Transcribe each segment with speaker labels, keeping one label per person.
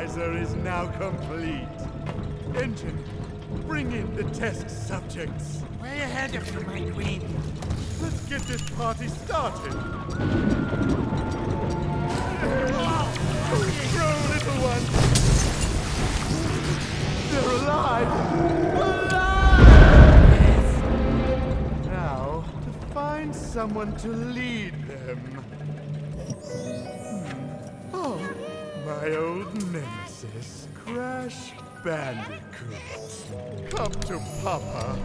Speaker 1: analyzer is now complete. Engine, bring in the test subjects.
Speaker 2: Way ahead of you, my queen.
Speaker 1: Let's get this party started. Grow, little one. They're alive! Alive! Now, to find someone to lead them. Oh, my old nemesis, Crash Bandicoot. Come to Papa.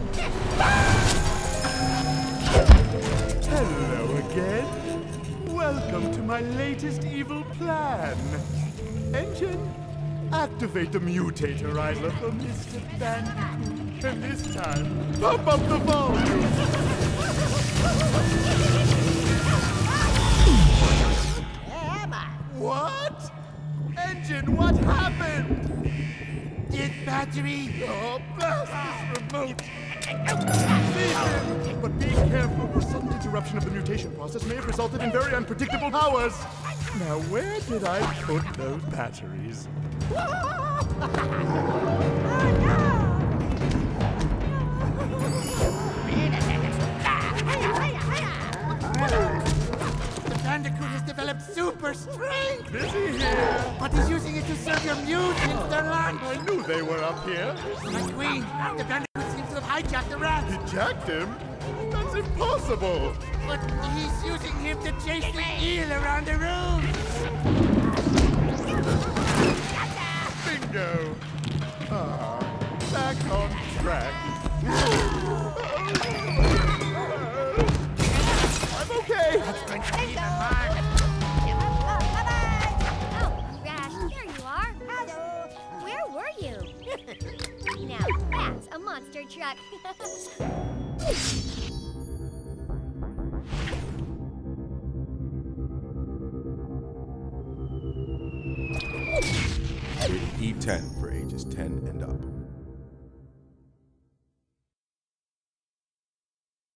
Speaker 1: Hello again. Welcome to my latest evil plan. Engine, activate the mutatorizer for Mr. Bandicoot. And this time, pump up the volume. What? Engine, what happened?
Speaker 2: Dead battery.
Speaker 1: Oh, blast this remote! Save him! But be careful, the sudden interruption of the mutation process may have resulted in very unpredictable powers. Now, where did I put those batteries?
Speaker 2: The Bandicoot has developed super strength.
Speaker 1: Busy here!
Speaker 2: But he's using it to serve your mutants their lunch.
Speaker 1: I knew they were up here.
Speaker 2: My queen, the Bandicoot seems to have hijacked the rat.
Speaker 1: Eject him? That's impossible!
Speaker 2: But he's using him to chase the eel around the room.
Speaker 1: Bingo! Ah, back on track. I'm okay!
Speaker 2: That's going to be the mark.
Speaker 3: Oh, Crash, there you are. Hello. Where were you? Now, that's a monster truck.
Speaker 4: E10 for ages 10 and up.